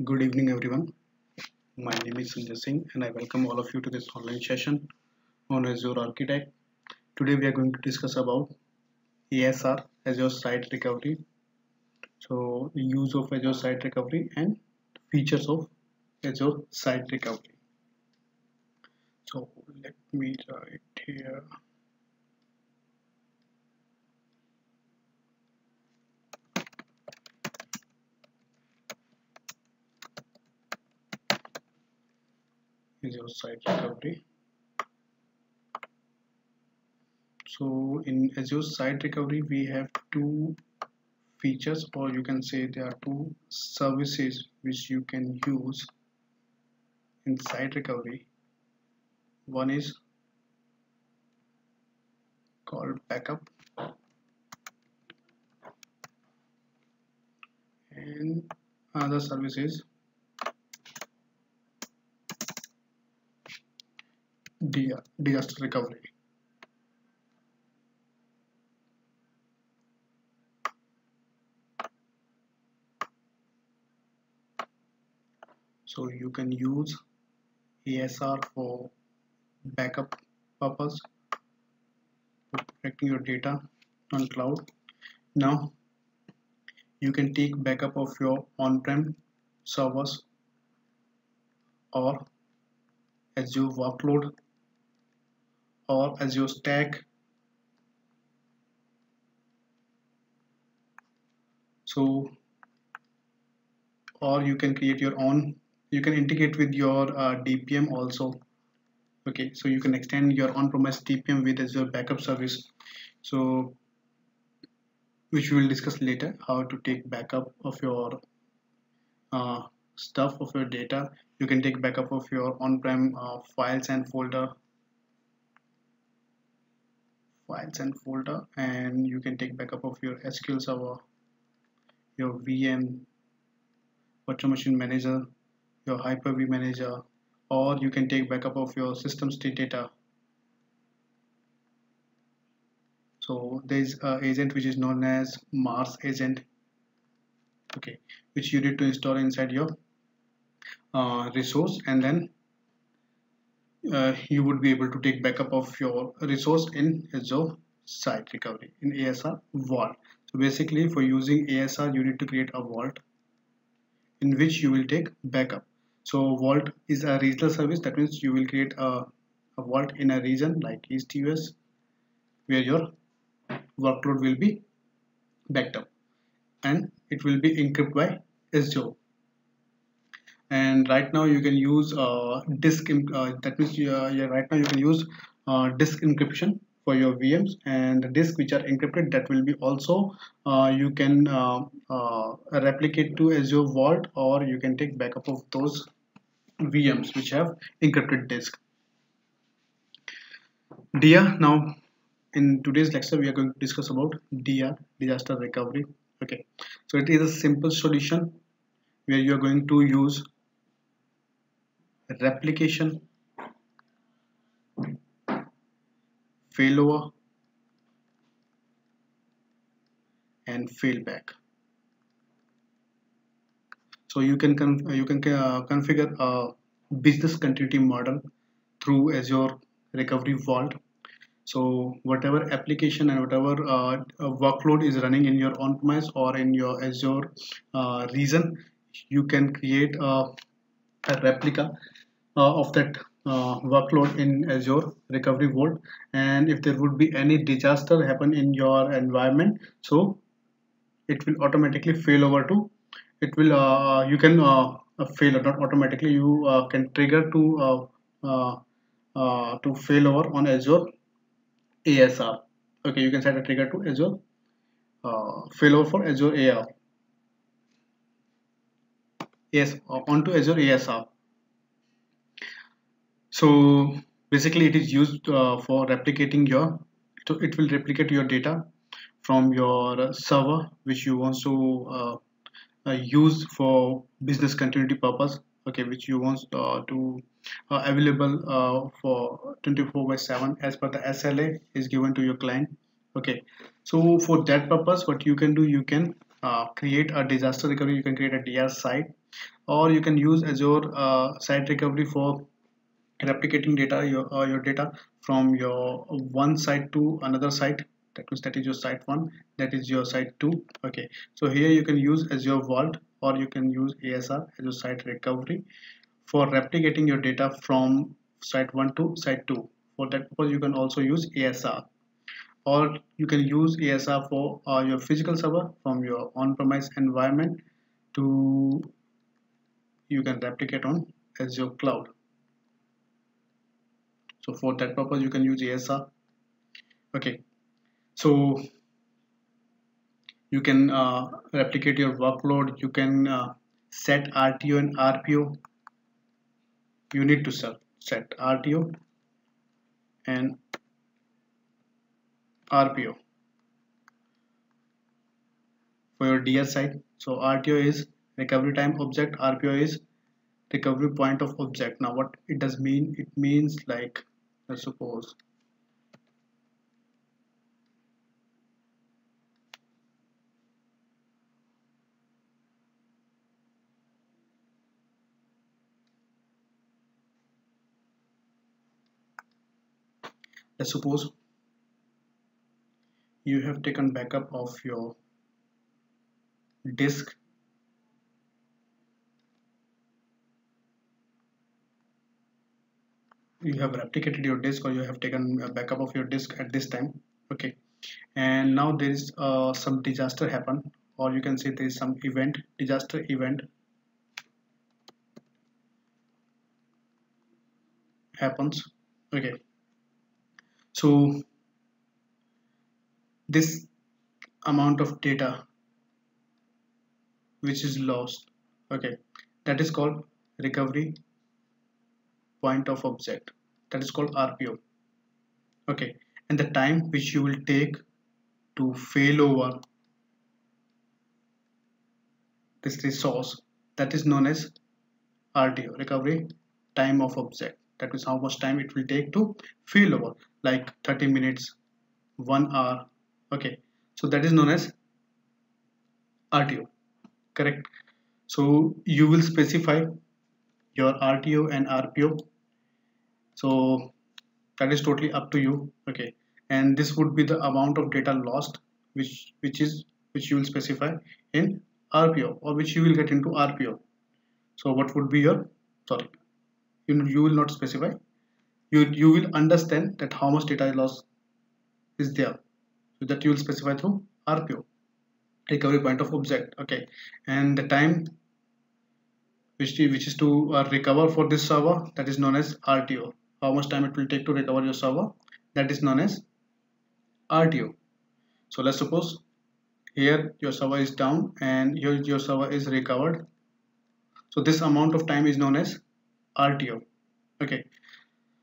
Good evening, everyone. My name is Sanjay Singh, and I welcome all of you to this online session on Azure Architect. Today, we are going to discuss about ASR, Azure Site Recovery. So, the use of Azure Site Recovery and features of Azure Site Recovery. So, let me write here. Azure Site Recovery. So, in Azure Site Recovery, we have two features, or you can say there are two services which you can use in site recovery. One is called backup, and another service is disaster recovery. So you can use ASR for backup purpose, for protecting your data on cloud. Now you can take backup of your on-prem servers or Azure workload or Azure stack. So, or you can create your own. You can integrate with your DPM also. Okay, so you can extend your on-premise DPM with Azure backup service. So, which we will discuss later, how to take backup of your stuff, of your data. You can take backup of your on-prem files and folder, and you can take backup of your SQL server, your VM, virtual machine manager, your Hyper-V manager, or you can take backup of your system state data. So there is an agent which is known as Mars agent, okay, which you need to install inside your resource, and then you would be able to take backup of your resource in Azure Site Recovery in ASR Vault. So basically, for using ASR, you need to create a vault in which you will take backup. So Vault is a regional service. That means you will create a vault in a region like East US, where your workload will be backed up, and it will be encrypted by Azure. And right now you can use that means yeah, right now you can use disk encryption for your VMs, and the disk which are encrypted, that will be also you can replicate to Azure Vault, or you can take backup of those VMs which have encrypted disk. DIA. Now in today's lecture we are going to discuss about DIA, disaster recovery. Okay, so it is a simple solution where you are going to use replication, failover, and failback. So you can configure a business continuity model through Azure Recovery Vault. So whatever application and whatever workload is running in your on-premise or in your Azure region, you can create a replica of that workload in Azure Recovery Vault. And if there would be any disaster happen in your environment, so it will automatically fail over to, it will you can fail, not automatically, you can trigger to fail over on Azure ASR. Okay, you can set a trigger to Azure failover for Azure AR. Yes, onto Azure ASR. So basically it is used for replicating your, so it will replicate your data from your server which you want to use for business continuity purpose, okay, which you want to available for 24/7 as per the SLA is given to your client. Okay, so for that purpose what you can do, you can create a disaster recovery, you can create a DR site, or you can use Azure site recovery for replicating your data from your one site to another site. That means that is your site 1, that is your site 2. Okay, so here you can use Azure Vault, or you can use ASR, Azure Site Recovery, for replicating your data from site 1 to site 2. For that purpose you can also use ASR, or you can use ASR for your physical server from your on-premise environment to you can replicate on Azure Cloud. So for that purpose you can use ASR. Okay, so you can replicate your workload, you can set RTO and RPO. You need to set RTO and RPO for your DS site. So RTO is recovery time object, RPO is recovery point of object. Now what it does mean, it means like, let's suppose let's suppose you have taken backup of your disk, you have replicated your disk, or you have taken a backup of your disk at this time. Okay, and now there is some disaster happen, or you can say there is some event, disaster event happens. Okay, so this amount of data which is lost, okay, that is called recovery point of object, that is called RPO. Okay, and the time which you will take to fail over this resource, that is known as RTO, recovery time of object. That means how much time it will take to fail over, like 30 minutes, 1 hour. Okay, so that is known as RTO, correct? So you will specify your RTO and RPO, so that is totally up to you. Okay, and this would be the amount of data lost, which you will specify in RPO, or which you will get into RPO. So what would be your, sorry, you will not specify, you will understand that how much data loss is there, so that you will specify through RPO, recovery point of object. Okay, and the time which is to recover for this server, that is known as RTO. How much time it will take to recover your server, that is known as RTO. So let's suppose here your server is down and here your server is recovered. So this amount of time is known as RTO. Okay,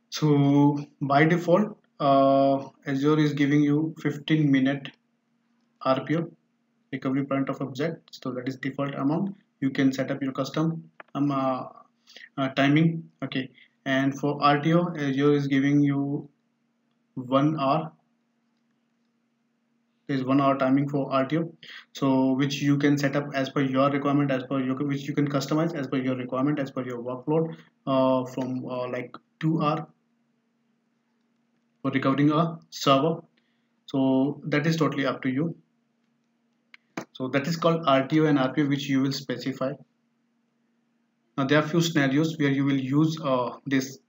so by default Azure is giving you 15-minute RPO, recovery point of object, so that is default amount. You can set up your custom timing. Okay, and for RTO Azure is giving you 1 hour. There is 1 hour timing for RTO, so which you can set up as per your requirement, as per your, which you can customize as per your requirement, as per your workload, from like 2 hour for recovering a server. So that is totally up to you. So that is called RTO and RPO, which you will specify. Now there are few scenarios where you will use this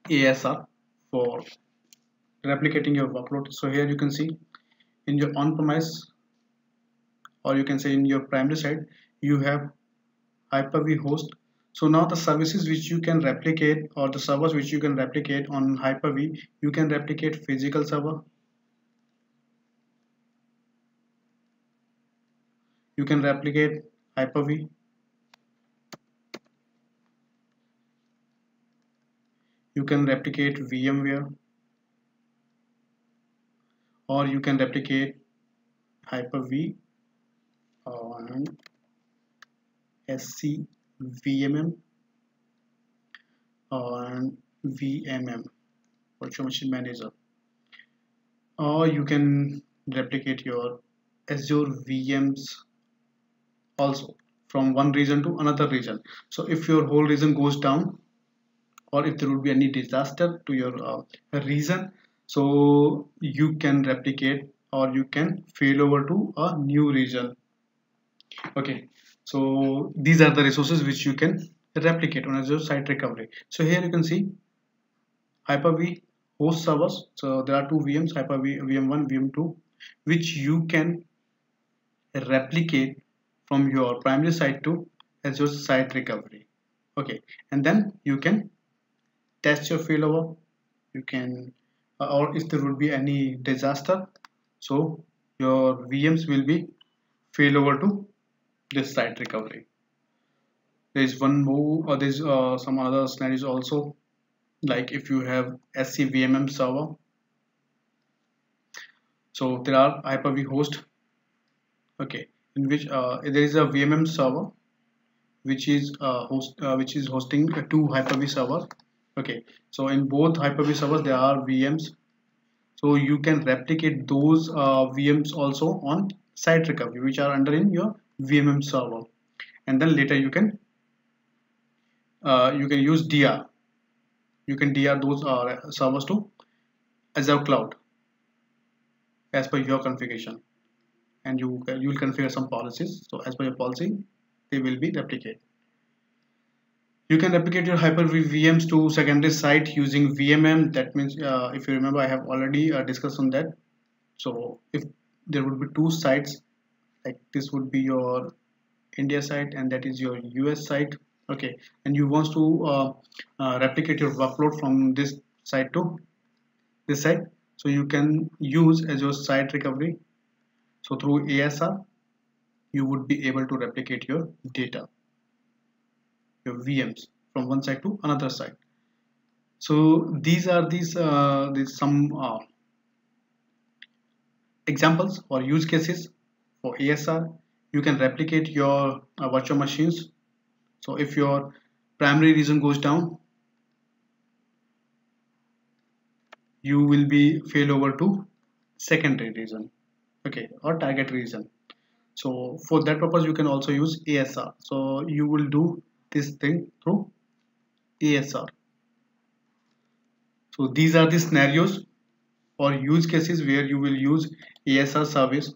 ASR for replicating your workload. So here you can see in your on-premise, or you can say in your primary side, you have Hyper-V host. So now the services which you can replicate, or the servers which you can replicate on Hyper-V, you can replicate physical server, you can replicate Hyper-V, you can replicate VMware, or you can replicate Hyper-V on SCVMM and VMM, virtual machine manager, or you can replicate your Azure VMs also from one region to another region. So if your whole region goes down, or if there would be any disaster to your region, so you can replicate or you can fail over to a new region. Okay, so these are the resources which you can replicate on Azure Site Recovery. So here you can see Hyper-V host servers. So there are two VMs, Hyper-V VM1, VM2, which you can replicate from your primary site to Azure Site Recovery. Okay, and then you can test your failover. You can, or if there would be any disaster, so your VMs will be failover to this site recovery. There is one more, or there's some other scenarios also, like if you have SCVMM server. So there are Hyper-V host, okay, in which there is a VMM server which is hosting two Hyper-V servers. Okay, so in both Hyper-V servers there are VMs, so you can replicate those VMs also on site recovery, which are under in your VMM server, and then later you can use DR. You can DR those servers to Azure Cloud as per your configuration, and you will configure some policies. So as per your policy, they will be replicated. You can replicate your Hyper-V VMs to secondary site using VMM. That means, if you remember, I have already discussed on that. So if there would be two sites, like this would be your India site and that is your US site. Okay, and you want to replicate your workload from this site to this site, so you can use Azure Site Recovery. So through ASR, you would be able to replicate your data, your VMs from one site to another site. So these are these some examples or use cases for ASR. You can replicate your virtual machines. So if your primary region goes down, you will be fail over to secondary region, okay, or target region. So for that purpose you can also use ASR. So you will do this thing through ASR. So these are the scenarios or use cases where you will use ASR service.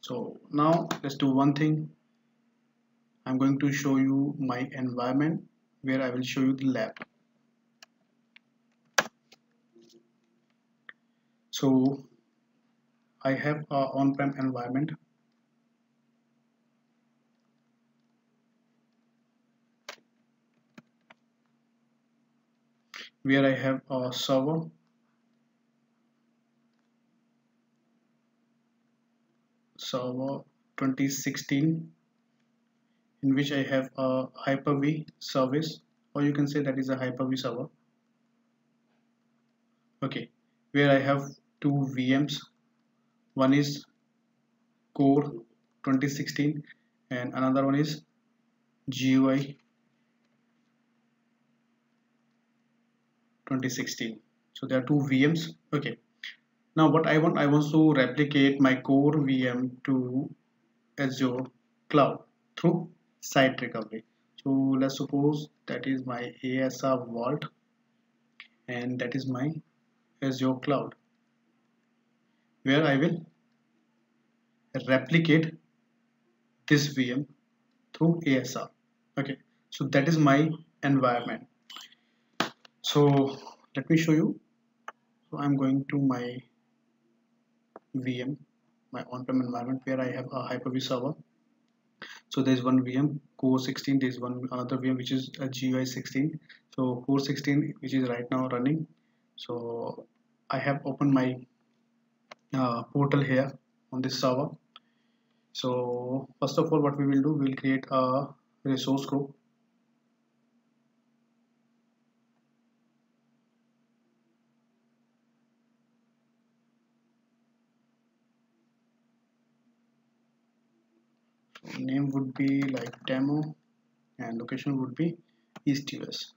So now let's do one thing. I'm going to show you my environment where I will show you the lab. So I have a on-prem environment where I have a server, 2016, in which I have a Hyper-V service, or you can say that is a Hyper-V server. Okay, where I have two VMs. One is Core 2016 and another one is GUI 2016. So there are two VMs. Okay, now what I want to replicate my core VM to Azure Cloud through site recovery. So let's suppose that is my ASR Vault and that is my Azure Cloud, where I will replicate this VM through ASR. Okay, so that is my environment. So let me show you. So I'm going to my VM, my on-prem environment where I have a Hyper-V server. So there's one VM core 16, there's one another VM which is a GUI 16. So core 16 which is right now running. So I have opened my portal here on this server. So first of all, what we will do, we'll create a resource group. So name would be like demo and location would be East US.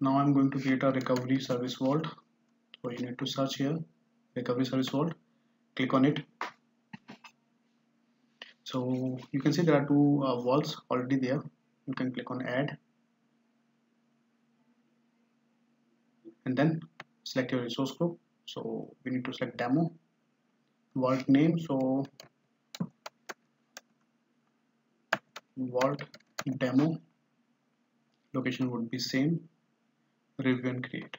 Now I'm going to create a recovery service vault. So you need to search here recovery service vault, click on it. So you can see there are two vaults already there. You can click on add and then select your resource group. So we need to select demo, vault name, so vault demo, location would be same, review and create.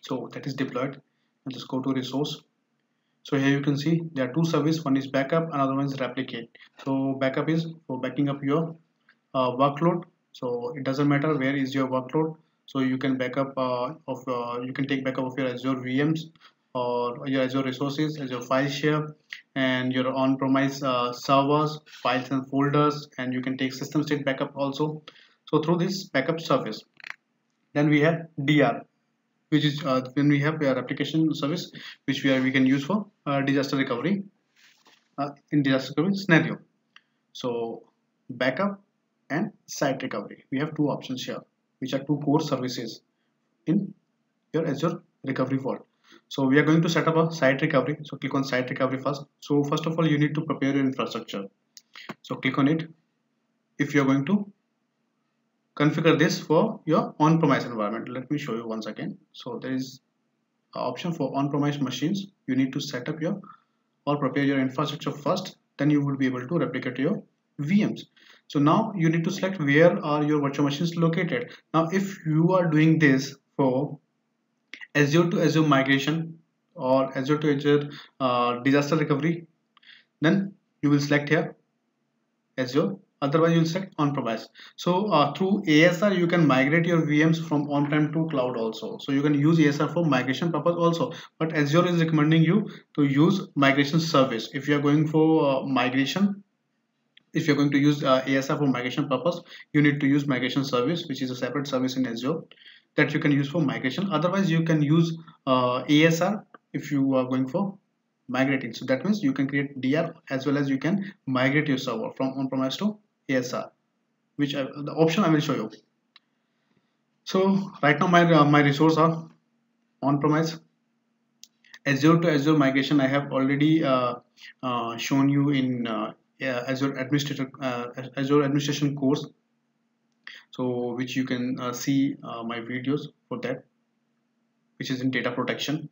So that is deployed, and just go to resource. So here you can see there are two services, one is backup, another one is replicate. So backup is for backing up your workload. So it doesn't matter where is your workload, so you can backup you can take backup of your Azure VMs or your Azure resources, Azure file share, and your on-premise servers, files and folders, and you can take system state backup also. So through this backup service, then we have DR, which is when we have our application service, which we can use for disaster recovery in disaster recovery scenario. So backup and site recovery, we have two options here, which are two core services in your Azure recovery vault. So we are going to set up a site recovery. So click on site recovery first. So first of all, you need to prepare your infrastructure. So click on it. If you are going to configure this for your on-premise environment, let me show you once again. So there is an option for on-premise machines. You need to set up your or prepare your infrastructure first, then you will be able to replicate your VMs. So now you need to select where are your virtual machines located. Now if you are doing this for Azure to Azure migration or Azure to Azure disaster recovery, then you will select here Azure, otherwise you will select on-premise. So through ASR you can migrate your VMs from on-prem to cloud also. So you can use ASR for migration purpose also, but Azure is recommending you to use migration service. If you are going for migration, if you're going to use ASR for migration purpose, you need to use migration service, which is a separate service in Azure that you can use for migration. Otherwise you can use ASR if you are going for migrating. So that means you can create DR as well as you can migrate your server from on-premise to ASR, which the option I will show you. So right now my resource are on-premise. Azure to Azure migration I have already shown you in Azure administration course, so which you can see my videos for that, which is in data protection.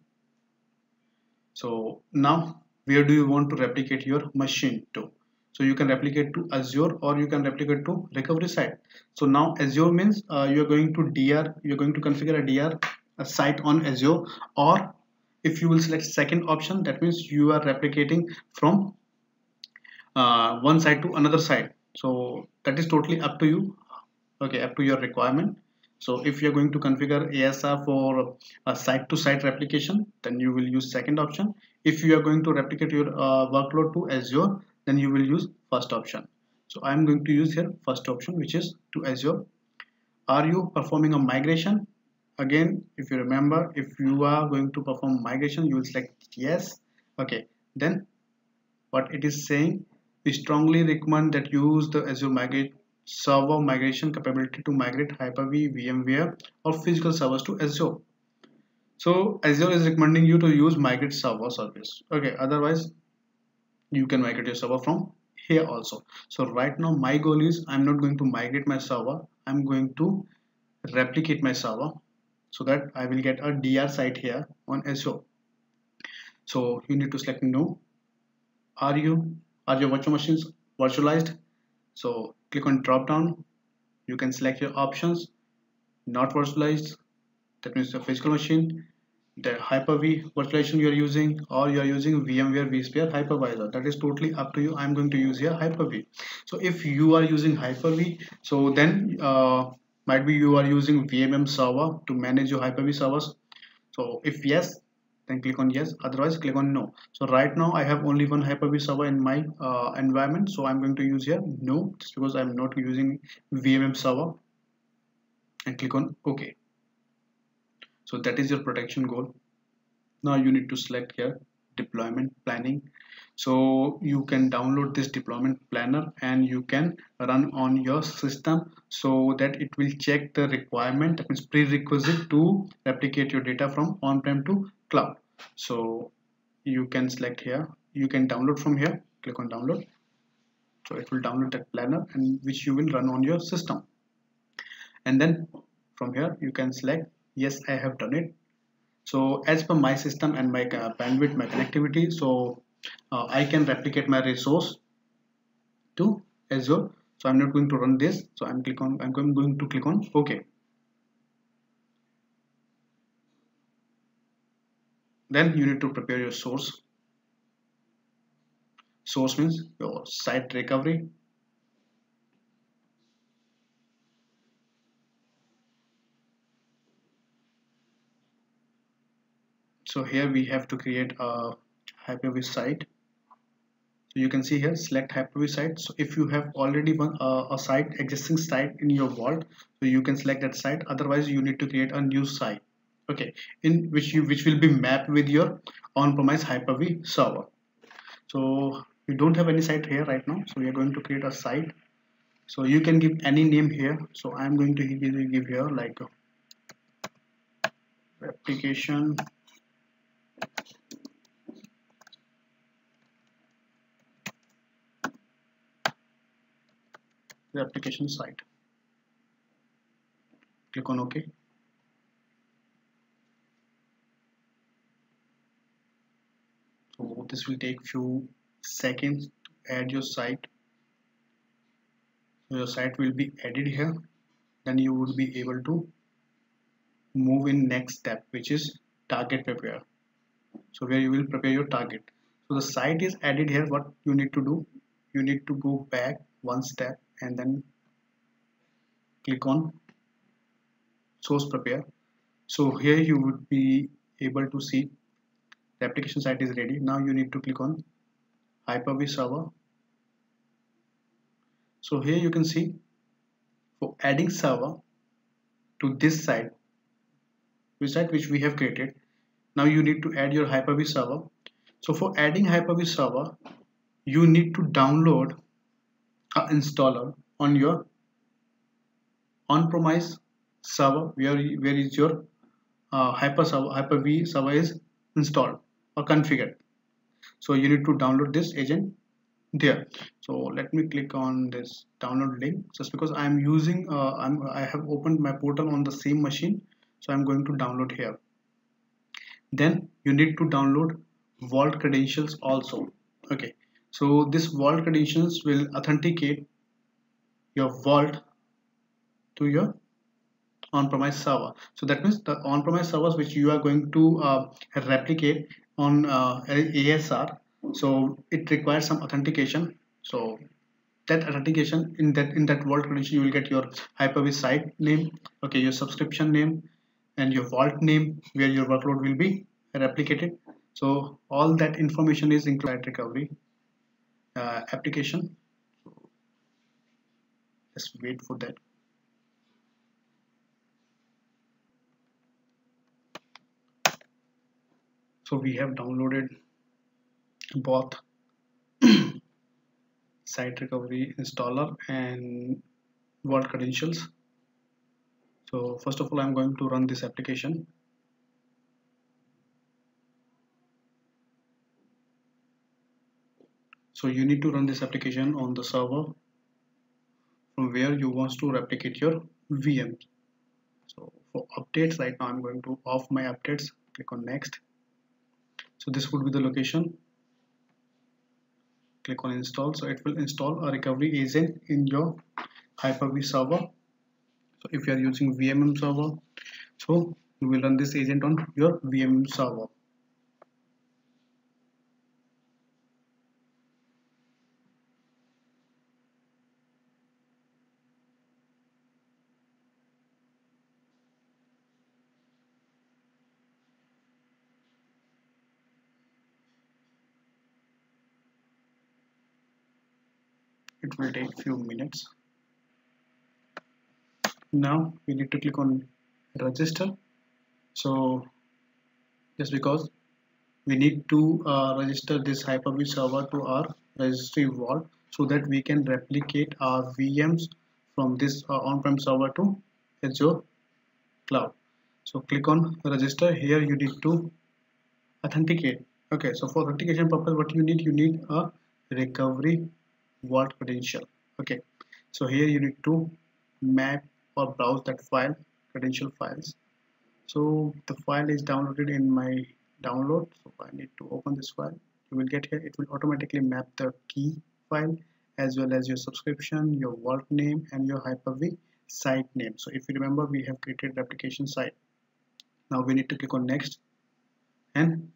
So now where do you want to replicate your machine to? So you can replicate to Azure or you can replicate to recovery site. So now Azure means you're going to DR, you're going to configure a DR a site on Azure, or if you will select second option, that means you are replicating from one side to another side. So that is totally up to you, okay, up to your requirement. So if you're going to configure ASR for a site to site replication, then you will use second option. If you are going to replicate your workload to Azure, then you will use first option. So I'm going to use here first option, which is to Azure. Are you performing a migration? Again, if you remember, if you are going to perform migration, you will select yes. Okay, then what it is saying, we strongly recommend that you use the Azure migrate server migration capability to migrate Hyper-V, VMware or physical servers to Azure. So Azure is recommending you to use migrate server service. Okay, otherwise you can migrate your server from here also. So right now my goal is I'm not going to migrate my server, I'm going to replicate my server so that I will get a DR site here on Azure. So you need to select no. Are your virtual machines virtualized? So click on drop down, you can select your options. Not virtualized, that means the physical machine, the Hyper-V virtualization you are using, or you are using VMware vSphere hypervisor. That is totally up to you. I'm going to use here Hyper-V. So if you are using Hyper-V, so then might be you are using VMM server to manage your Hyper-V servers. So if yes, then click on yes, otherwise click on no. So right now I have only one Hyper-V server in my environment, so I'm going to use here no, just because I'm not using VMM server, and click on OK. So that is your protection goal. Now you need to select here deployment planning. So you can download this deployment planner and you can run on your system, so that it will check the requirement, that means prerequisite to replicate your data from on-prem to cloud. So you can select here, you can download from here, click on download. So it will download that planner and which you will run on your system, and then from here you can select yes, I have done it. So as per my system and my bandwidth, my connectivity, so I can replicate my resource to Azure. So I'm not going to run this, so I'm going to click on OK. Then you need to prepare your source. Source means your site recovery. So here we have to create a Hyper-V site. So you can see here select Hyper-V site. So if you have already one a site, existing site in your vault, so you can select that site, otherwise you need to create a new site, okay, in which will be mapped with your on-premise Hyper-V server. So we don't have any site here right now, so we are going to create a site. So you can give any name here, so I'm going to give here like application site. Click on OK. So this will take few seconds to add your site. So your site will be added here, then you would be able to move in next step, which is target prepare. So where you will prepare your target. So the site is added here. What you need to do, you need to go back one step and then click on source prepare. So here you would be able to see the application site is ready. Now you need to click on Hyper-V server. So here you can see for adding server to this site, which we have created. Now you need to add your Hyper-V server. So for adding Hyper-V server, you need to download an installer on your on-premise server where is your Hyper-V server is installed or configured. So you need to download this agent there. So let me click on this download link, just because I'm using I have opened my portal on the same machine, so I'm going to download here. Then you need to download vault credentials also, okay. So this vault credentials will authenticate your vault to your on-premise server. So that means the on-premise servers which you are going to replicate on ASR, so it requires some authentication. So that authentication, in that vault credential you will get your Hyper-V site name, okay, your subscription name and your vault name where your workload will be replicated. So all that information is included recovery application. Just wait for that. So we have downloaded both site recovery installer and vault credentials. So first of all, I'm going to run this application. So you need to run this application on the server from where you want to replicate your VM. So for updates, right now I'm going to off my updates, click on next. So this would be the location. Click on install. So it will install a recovery agent in your Hyper-V server. So if you are using VMM server, so you will run this agent on your VMM server. it will take few minutes. Now we need to click on register. So just because we need to register this Hyper-V server to our registry vault so that we can replicate our VMs from this on-prem server to Azure cloud. So click on register. Here you need to authenticate. Okay, so for authentication purpose, what you need a recovery vault credential. Okay, so here you need to map or browse that file, credential files. So the file is downloaded in my download, so I need to open this file. You will get here, it will automatically map the key file as well as your subscription, your vault name and your Hyper-V site name. So if you remember, we have created the application site. Now we need to click on next, and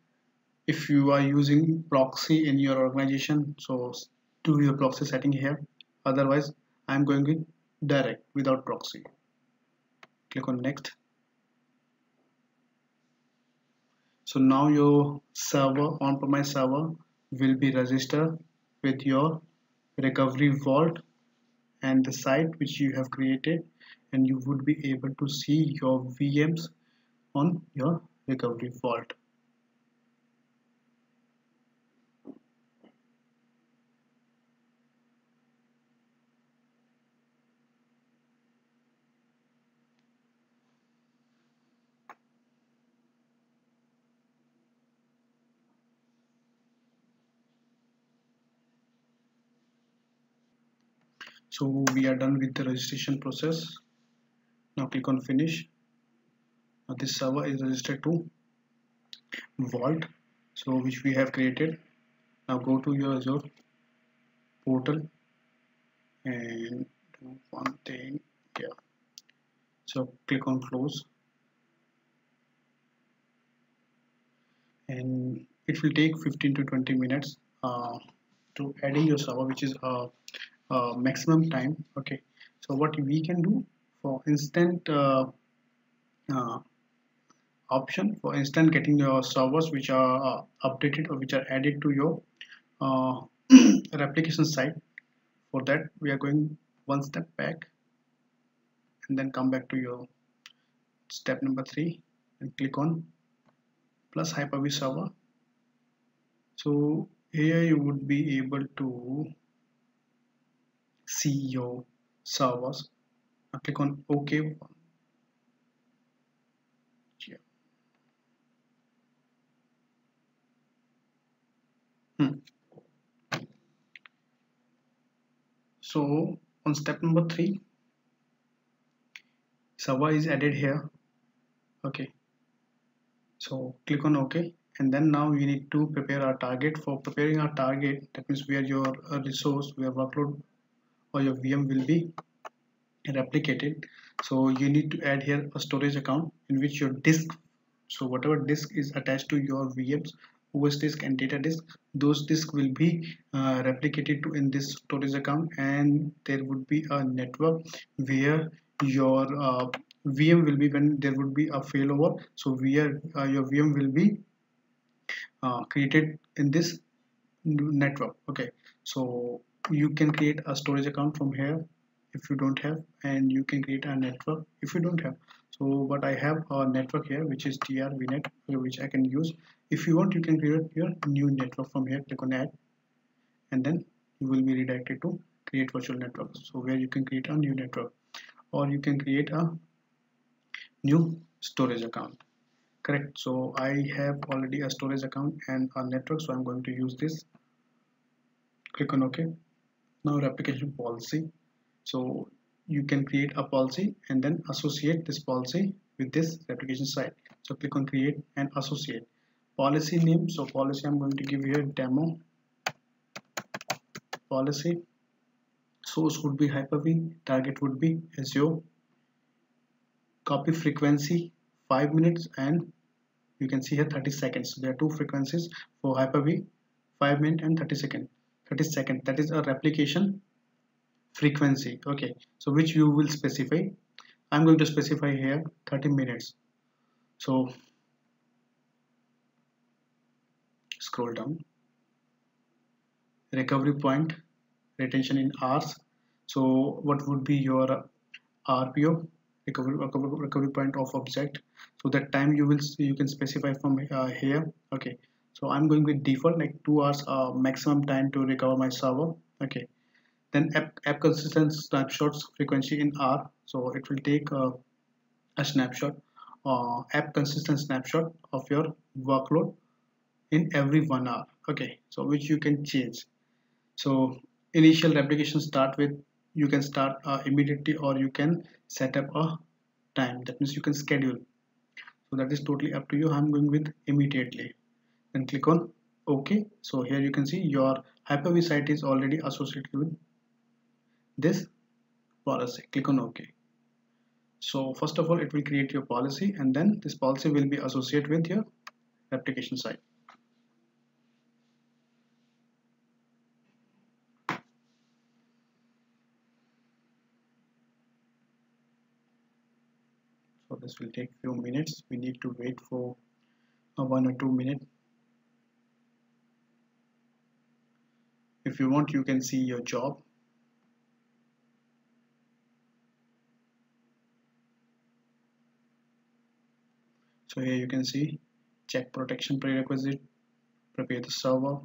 if you are using proxy in your organization, so do your proxy setting here. Otherwise I'm going with direct without proxy. Click on next. So now your server, on-premise server, will be registered with your recovery vault and the site which you have created, and you would be able to see your VMs on your recovery vault. So we are done with the registration process. Now click on finish. Now this server is registered to vault, so which we have created. Now go to your Azure portal and do one thing here. So click on close, and it will take 15 to 20 minutes to adding your server, which is maximum time. Okay, so what we can do for instant uh, option, for instant getting your servers which are updated or which are added to your uh, replication site. For that we are going one step back and then come back to your step number 3 and click on plus Hyper-V server. So here you would be able to see your servers. Now click on OK. Yeah. So on step number 3, server is added here. Okay, so click on OK, and then now you need to prepare our target. For preparing our target, that means where your resource, where workload or your VM will be replicated. So you need to add here a storage account in which your disk, so whatever disk is attached to your VMs, OS disk and data disk, those disks will be replicated to in this storage account, and there would be a network where your VM will be, when there would be a failover, so where your VM will be created in this network. Okay, so you can create a storage account from here if you don't have, and you can create a network if you don't have. So but I have a network here which is TR-VNet, which I can use. If you want, you can create your new network from here. Click on add, and then you will be redirected to create virtual network, so where you can create a new network or you can create a new storage account. Correct. So I have already a storage account and a network, so I'm going to use this. Click on OK. Now replication policy, so you can create a policy and then associate this policy with this replication site. So click on create and associate. Policy name, so policy I'm going to give here demo policy. Source would be Hyper-V, target would be Azure. Copy frequency 5 minutes, and you can see here 30 seconds. There are two frequencies for Hyper-V, 5 minutes and 30 seconds. 30 seconds, that is a replication frequency. Okay, so which you will specify. I'm going to specify here 30 minutes. So scroll down, recovery point retention in hours. So what would be your RPO, recovery point of object? So that time you can specify from here. Okay, so I'm going with default like 2 hours maximum time to recover my server. Okay, then app consistent snapshots frequency in R. So it will take a snapshot, app consistent snapshot of your workload in every 1 hour. Okay, so which you can change. So initial replication start with, you can start immediately, or you can set up a time, that means you can schedule. So that is totally up to you. I'm going with immediately, then click on OK. So here you can see your Hyper-V site is already associated with this policy. Click on OK. So first of all, it will create your policy, and then this policy will be associated with your replication site. So this will take few minutes. We need to wait for 1 or 2 minutes. If you want, you can see your job. So here you can see check protection prerequisite, prepare the server,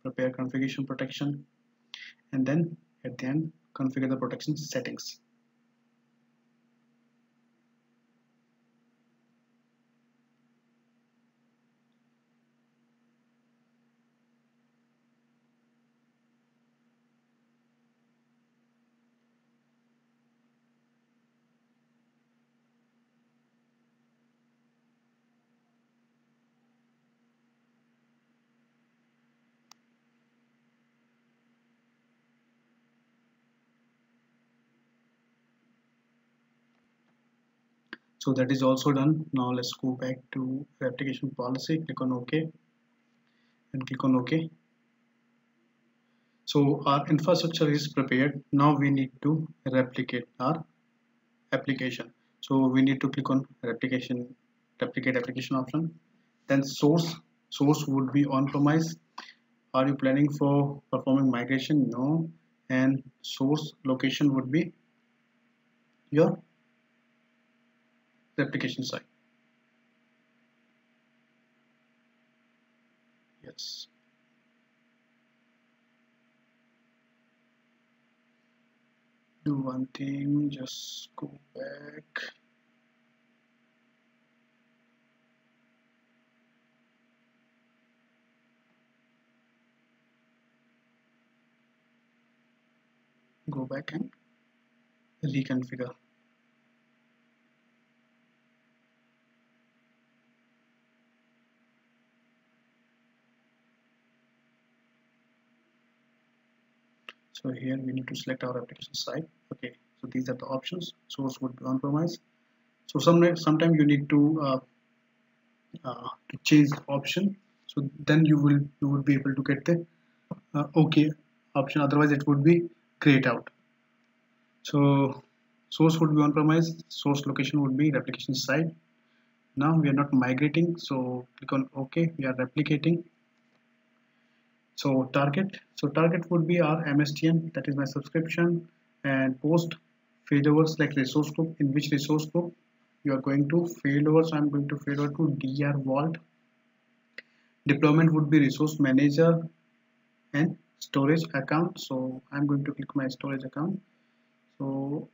prepare configuration protection, and then at the end configure the protection settings. So that is also done. Now let's go back to replication policy, click on OK and click on OK. So our infrastructure is prepared. Now we need to replicate our application. So we need to click on replicate application option. Then source would be on premise. Are you planning for performing migration? No. And source location would be your replication site. Yes. Do one thing, just go back. Go back and reconfigure. So here we need to select our application site. Okay, so these are the options. Source would be on premise. So sometime you need to change the option. So then you would be able to get the OK option. Otherwise, it would be grayed out. So source would be on premise. Source location would be replication site. Now we are not migrating, so click on OK. We are replicating. So target would be our MSTM, that is my subscription, and post failovers like resource group. In which resource group you are going to failover? So I'm going to failover to DR Vault. Deployment would be resource manager and storage account. So I'm going to click my storage account. So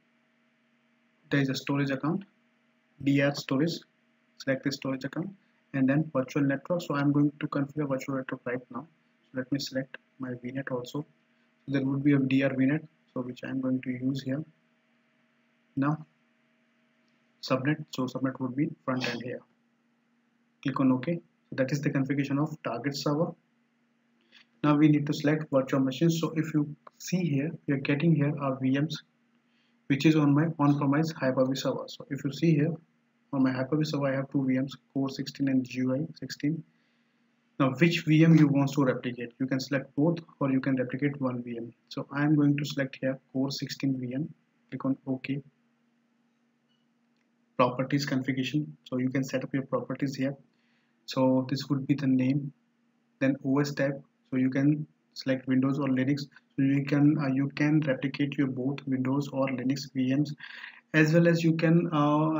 there is a storage account, DR storage. Select the storage account, and then virtual network. So I'm going to configure virtual network right now. So let me select my VNet also. So there would be a DR VNet, so which I'm going to use here. Now subnet, so subnet would be front end here. Click on OK. So that is the configuration of target server. Now we need to select virtual machines. So if you see here, we are getting here our VMs, which is on my on-premise Hyper-V server. So if you see here, on my Hyper-V server, I have two VMs, Core 16 and GUI 16. Now, which VM you want to replicate? You can select both, or you can replicate one VM. So I am going to select here Core 16 VM. Click on OK. Properties configuration. So you can set up your properties here. So this would be the name. Then OS type. So you can select Windows or Linux. So you can replicate your both Windows or Linux VMs, as well as you can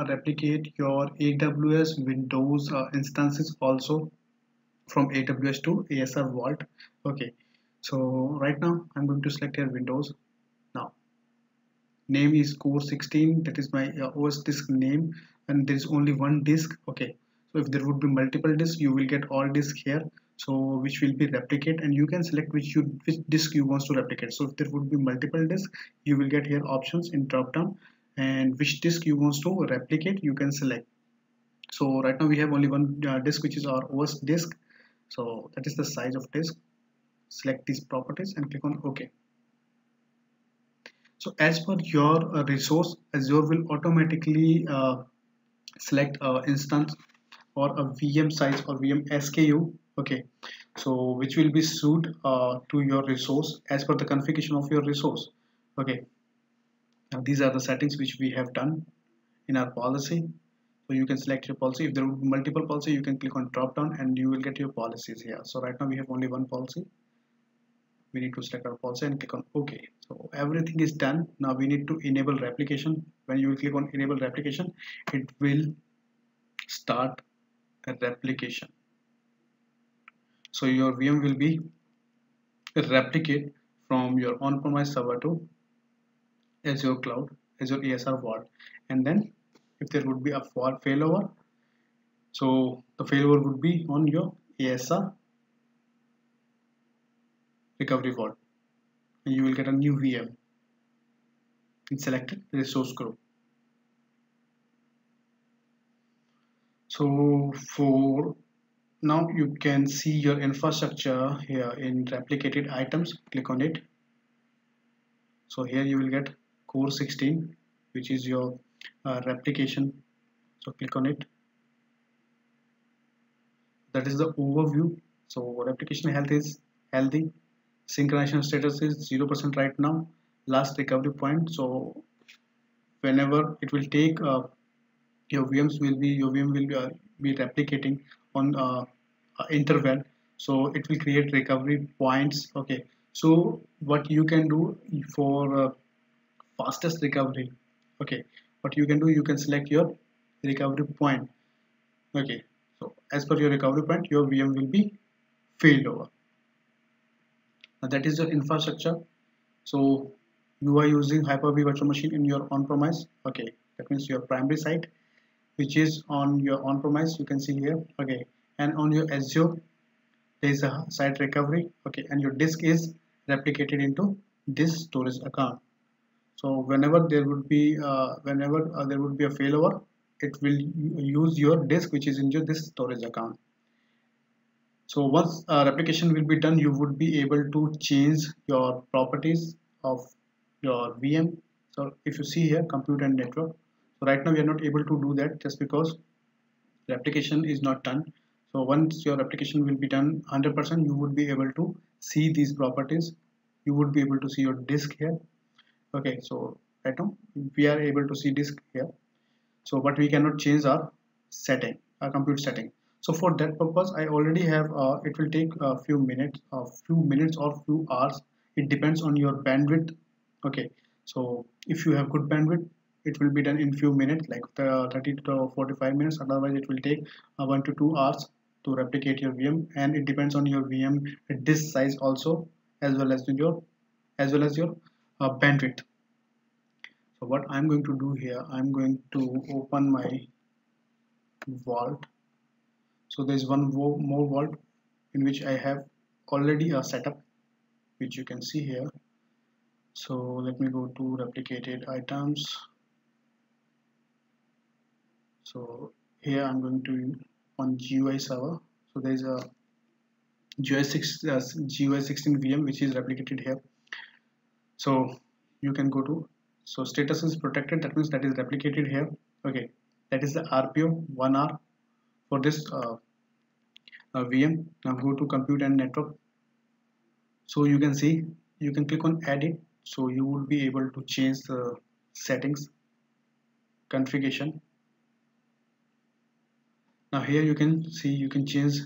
replicate your AWS Windows instances also from AWS to ASR Vault. Okay, so right now I'm going to select here Windows. Now name is core 16, that is my OS disk name, and there is only one disk. Okay, so if there would be multiple disks, you will get all disk here, so which will be replicate, and you can select which disk you want to replicate. So if there would be multiple disks, you will get here options in drop down, and which disk you want to replicate you can select. So right now we have only one disk, which is our OS disk, so that is the size of disk. Select these properties and click on OK. So as per your resource, Azure will automatically select instance or a VM size or VM SKU. Okay, so which will be suited to your resource as per the configuration of your resource. Okay, now these are the settings which we have done in our policy. So you can select your policy. If there will be multiple policy, you can click on drop down and you will get your policies here. So right now we have only one policy. We need to select our policy and click on OK. So everything is done. Now we need to enable replication. When you will click on enable replication, it will start a replication. So your VM will be replicate from your on-premise server to Azure Cloud, Azure ASR Vault, and then if there would be a failover, so the failover would be on your ASR recovery vault, and you will get a new VM in selected resource group. So for now you can see your infrastructure here in replicated items. Click on it. So here you will get core 16, which is your replication. So click on it. That is the overview. So replication health is healthy. Synchronization status is 0% right now. Last recovery point. So whenever it will take your VM will be replicating on interval, so it will create recovery points. Okay, so what you can do for fastest recovery, okay, what you can do, you can select your recovery point. Okay, so as per your recovery point, your VM will be failed over. Now that is your infrastructure. So you are using Hyper-V virtual machine in your on-premise. Okay, that means your primary site, which is on your on-premise, you can see here. Okay, and on your Azure there is a site recovery. Okay, and your disk is replicated into this storage account. So whenever there would be there would be a failover, it will use your disk which is in your this storage account. So once replication will be done, you would be able to change your properties of your VM. So if you see here, compute and network. So right now we are not able to do that just because the application is not done. So once your application will be done 100%, you would be able to see these properties. You would be able to see your disk here. Okay, so right now we are able to see disk here. So but we cannot change our setting, our compute setting. So for that purpose, I already have it will take a few minutes or few hours. It depends on your bandwidth. Okay, so if you have good bandwidth, it will be done in few minutes, like 30 to 45 minutes. Otherwise it will take 1 to 2 hours to replicate your VM, and it depends on your VM disk size also, as well as your bandwidth. So what I'm going to do here, I'm going to open my vault. So there's one more vault in which I have already a setup, which you can see here. So let me go to replicated items. So here I'm going to on GUI server. So there's a GUI 16 VM which is replicated here. So you can go to, so status is protected, that means that is replicated here. Okay, that is the RPO 1R for this VM. Now go to compute and network. So you can see, you can click on edit, so you will be able to change the settings configuration. Now here you can see, you can change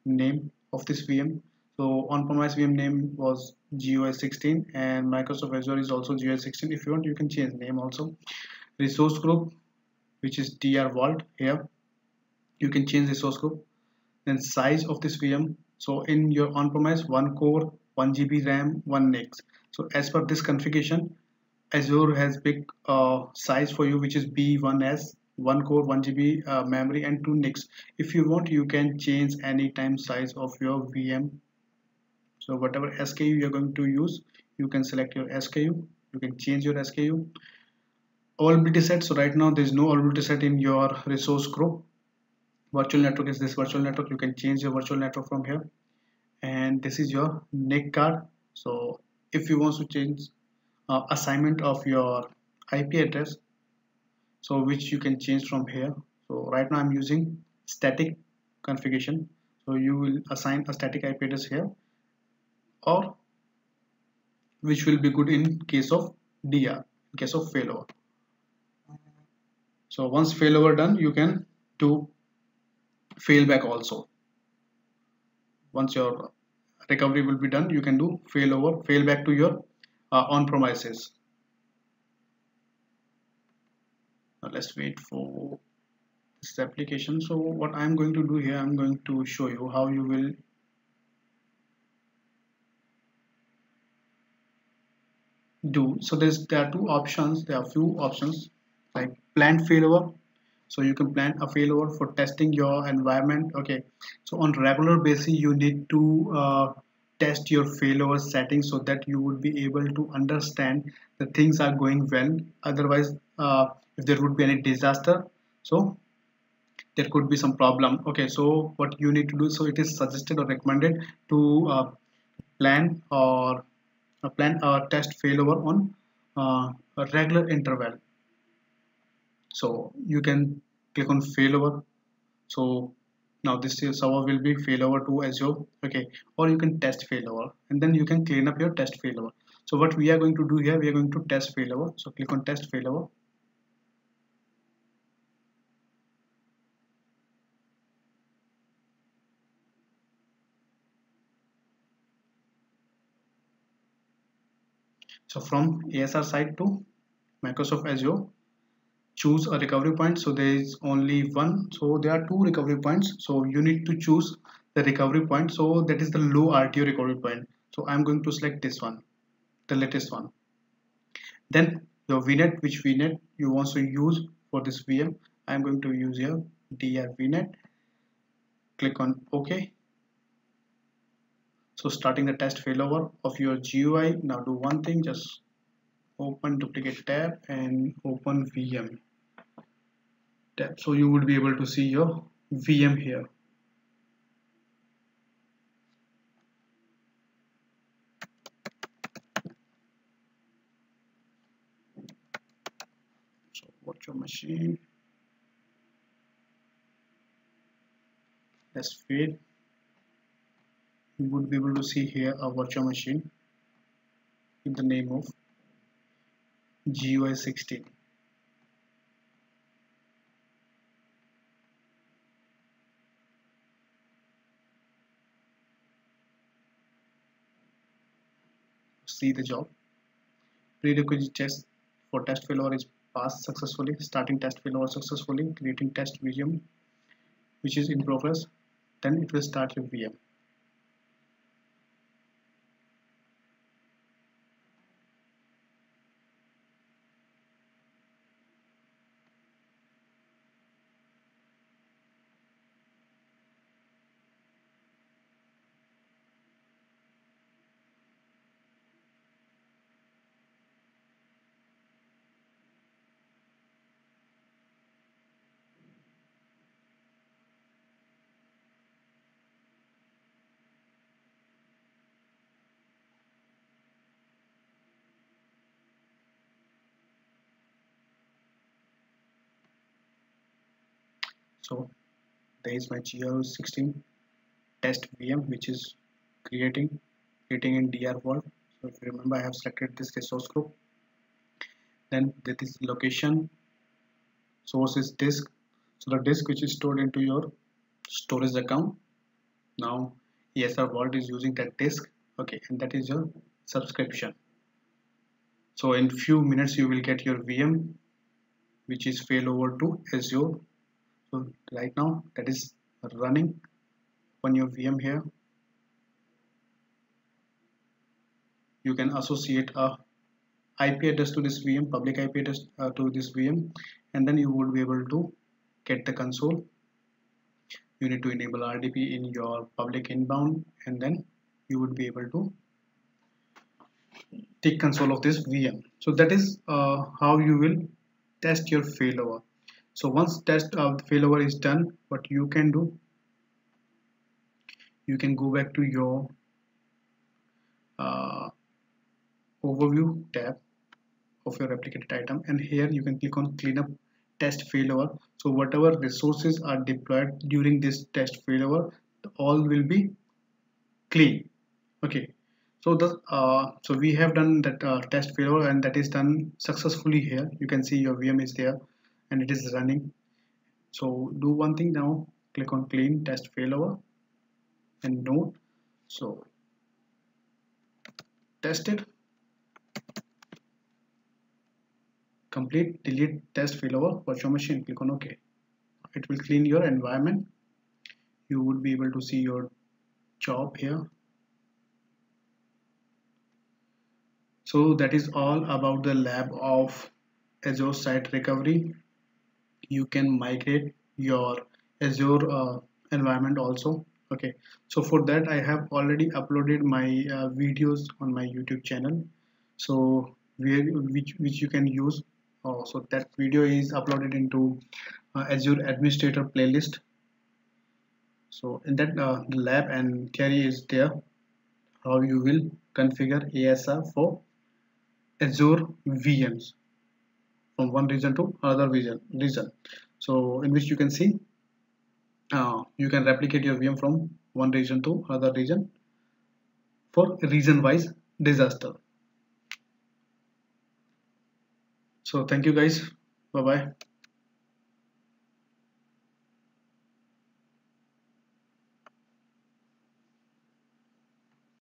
name of this VM. So on-premise VM name was GUI 16 and Microsoft Azure is also GUI 16. If you want, you can change name also. Resource group, which is DR Vault here. You can change resource group. Then size of this VM. So in your on-premise, 1 core, 1 GB RAM, 1 NICs. So as per this configuration, Azure has big size for you, which is B1S, 1 core, 1 GB memory, and 2 NICs. If you want, you can change anytime size of your VM. So whatever SKU you're going to use, you can select your SKU. You can change your SKU. Availability set. So right now there is no availability set in your resource group. Virtual network is this virtual network. You can change your virtual network from here. And this is your NIC card. So if you want to change assignment of your IP address, so which you can change from here. So right now I'm using static configuration. So you will assign a static IP address here, or which will be good in case of DR, in case of failover. So once failover done, you can do failback also. Once your recovery will be done, you can do failover, failback to your on-premises. Now let's wait for this application. So what I'm going to do here, I'm going to show you how you will do. So there are two options. There are few options like planned failover. So you can plan a failover for testing your environment. Okay, so on regular basis you need to test your failover settings so that you would be able to understand the things are going well. Otherwise if there would be any disaster, so there could be some problem. Okay, so what you need to do, so it is suggested or recommended to plan or plan a test failover on a regular interval. So you can click on failover. So now this is server will be failover to Azure. Okay, or you can test failover and then you can clean up your test failover. So what we are going to do here, we are going to test failover. So click on test failover. So from ASR side to Microsoft Azure, choose a recovery point. So there is only one, so there are two recovery points, so you need to choose the recovery point. So that is the low RTO recovery point. So I'm going to select this one, the latest one. Then your VNet, which VNet you want to use for this VM. I'm going to use here DR VNet. Click on OK. So starting the test failover of your GUI. Now do one thing, just open duplicate tab and open VM tab. So you would be able to see your VM here. So virtual machine. Let's wait. You would be able to see here a virtual machine with the name of GUI 16. See the job. Prerequisite test for test failover is passed successfully. Starting test failover successfully. Creating test VM, which is in progress. Then it will start your VM. So there is my GUI 16 test VM, which is creating in DR Vault. So if you remember, I have selected this resource group. Then that is location, source is disk. So the disk which is stored into your storage account. Now ESR Vault is using that disk. Okay, and that is your subscription. So in few minutes you will get your VM, which is failover to Azure. So right now that is running on your VM here. You can associate a IP address to this VM, public IP address to this VM, and then you would be able to get the console. You need to enable RDP in your public inbound, and then you would be able to take control of this VM. So that is how you will test your failover. So once test of the failover is done, what you can do, you can go back to your uh, overview tab of your replicated item, and here you can click on cleanup test failover. So whatever resources are deployed during this test failover, all will be clean. Okay, so so we have done that test failover, and that is done successfully. Here you can see your VM is there and it is running. So do one thing now, click on clean test failover and note. So test it, complete, delete test failover virtual machine, click on OK. It will clean your environment. You would be able to see your job here. So that is all about the lab of Azure Site Recovery. You can migrate your Azure environment also. Okay, so for that I have already uploaded my videos on my YouTube channel. So which you can use. So that video is uploaded into Azure Administrator playlist. So in that the lab and theory is there, how you will configure ASR for Azure VMs from one region to another region. So in which you can see you can replicate your VM from one region to another region for region wise disaster. So thank you guys, bye bye.